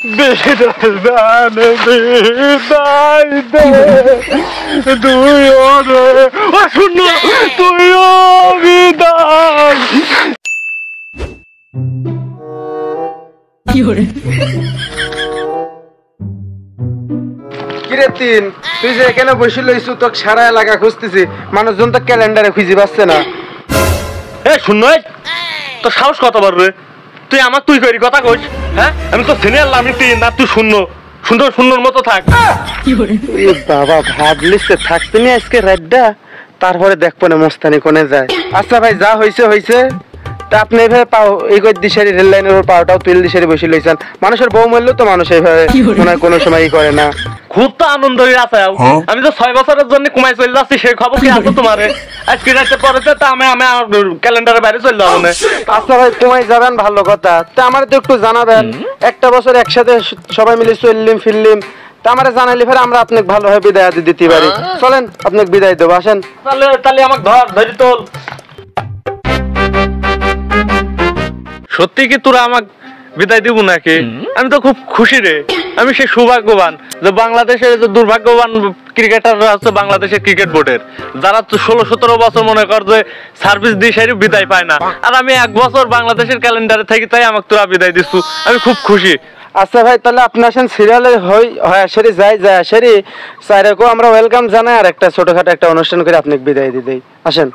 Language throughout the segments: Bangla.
কিরে তিন, তুই যে এখানে বসে লইছু, তোকে সারা এলাকা খুঁজতেছি, মানুষজন তো ক্যালেন্ডারে খুঁজে পাচ্ছে না। এ শূন্য, তোর সাহস কত বার রে? তুই আমার তুই করি কথা কইস? হ্যাঁ, আমি তো সিনিয়র, আমি তিন না তুই শূন্য। সুন্দর সুন্দর মতো থাক। বাবা ভাবলিস থাকতে নি আজকে রাতটা, তারপরে দেখবো না মস্তানি কোনে যায়। আচ্ছা ভাই, যা হয়েছে হয়েছে। তা আপনি এইভাবে পাও এই দিশারি রেল লাইনের উপর পাওটাও তুল দিশারি বসে লইছেন। মানুষের বউ মরলেও তো মানুষ এইভাবে মনে হয় কোনো সময় করে না। খুব তো আনন্দ আছে। আমি তো 6 বছরের জন্য কুমাই চলে যাচ্ছি, সেই খবর কি আছে তোমার? আজকে রাতে পরে তো আমি ক্যালেন্ডারের বাইরে চলে যাবো না। আচ্ছা ভাই, কুমাই যাবেন ভালো কথা, তা আমার তো একটু জানাবেন। একটা বছর একসাথে সবাই মিলে চললিম ফিরলিম, তা আমার জানাইলে ফের আমরা আপনাকে ভালোভাবে বিদায় দিতে পারি। চলেন আপনাকে বিদায় দেবো, আসেন। তাহলে আমাকে ধরি তোল। সত্যি কি তোরা আমাকে বিদায় দিব নাকি? আমি তো খুব খুশি রে। আমি সে সৌভাগ্যবান যে বাংলাদেশের যে দুর্ভাগ্যবান ক্রিকেটাররা আছে বাংলাদেশের ক্রিকেট বোর্ডের, যারা 16-17 বছর মনে কর যে সার্ভিস দিয়ে সেরই বিদায় পায় না। আর আমি 1 বছর বাংলাদেশের ক্যালেন্ডারে থাকি, তাই আমাকে তোরা বিদায় দিচ্ছ। আমি খুব খুশি। আচ্ছা ভাই, তাহলে আপনি আসেন সিরিয়ালে হয় সেরি যাই সেরি স্যারকেও আমরা ওয়েলকাম জানাই, আর একটা ছোটখাটো একটা অনুষ্ঠান করে আপনাকে বিদায় দিয়ে দেই। আসেন।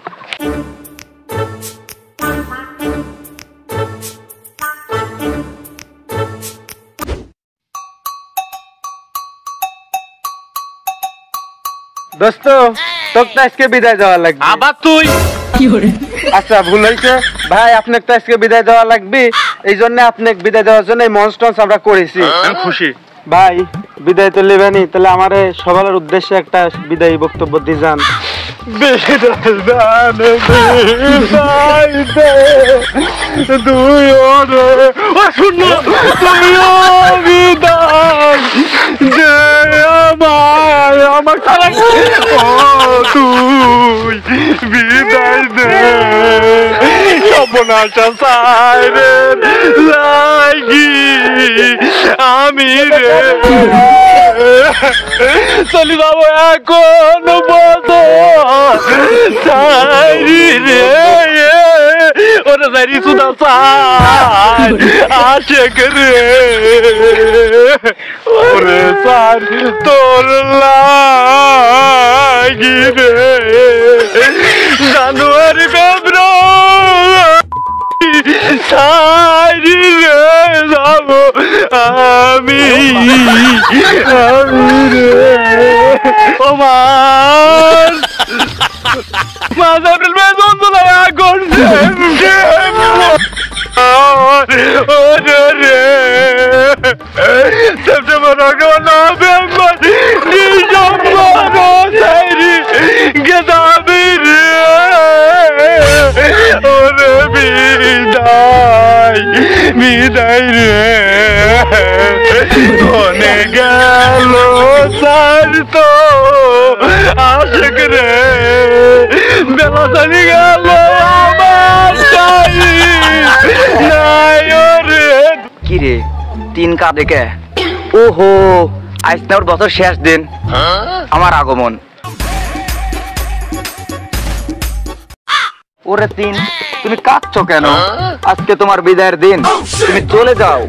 দোস্ত, তোকে তো আজকে বিদায় দেওয়া লাগবে। আবার তুই? আচ্ছা ভুল হয়েছে ভাই, আপনাকে তো আজকে বিদায় দেওয়া লাগবে, এই জন্য আপনাকে বিদায় দেওয়ার জন্য এই মঞ্চ আমরা করেছি। আমি খুশি ভাই। বিদায় তো নেবেনি, তাহলে আমার সবার উদ্দেশ্যে একটা বিদায়ী বক্তব্য দিয়ে যান। আমার তুই বিদায় দে, সপনাশা সাইরেন লাগি আমি রে চলি বাবু এখন সাইরি রে ওরে সাইরি সুদা সাই আশেক রে ওরে সার তোর লাগি রে জানুয়ারি ফেব্রুয়ারি সাইরি রে যাব আমি রে ও মাস April May June July August September October November December গেদাবি রে ওরে বিদায় বিদায় রে ধনে গেল সার তো আশেক রে বেলা চলি গেল আমার কি রে তিন কাঁদে কে? ওহো, আজ না ওর বছর শেষ দিন, আমার আগমন। ওরে তিন, তুমি কাঁদছো কেন? আজকে তোমার বিদায়ের দিন, তুমি চলে যাও।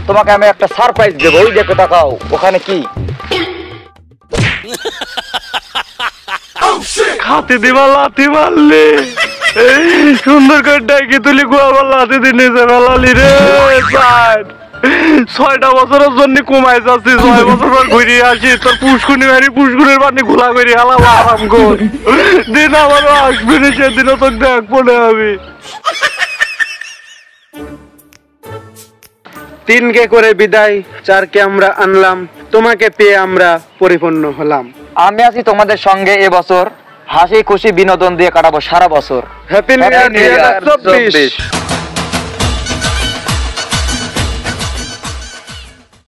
তোমাকে আমি একটা সারপ্রাইজ দেবো, ওই দেখো তাকাও ওখানে কি। খাতে দিবা লাথি মারলি, সুন্দর করে ডাইকে তুলি গুয়াবার লাথি দিয়ে নিচে ফেলালি রে। 6টা বছরের জন্য কমাই যাচ্ছি, 6 বছর পর ঘুরে আসি, তোর পুষ্কুনি মারি পুষ্কুনির পানি ঘোলা করে হালাম আরাম কর দিন। আমারও আসবি না, সেদিনও তোর দেখ পড়ে আমি। তিনকে করে বিদায়, 4কে আমরা আনলাম, তোমাকে পেয়ে আমরা পরিপূর্ণ হলাম। আমি আছি তোমাদের সঙ্গে এবছর, হাসি খুশি বিনোদন দিয়ে কাটাবো সারা বছর। Happy new year 2024।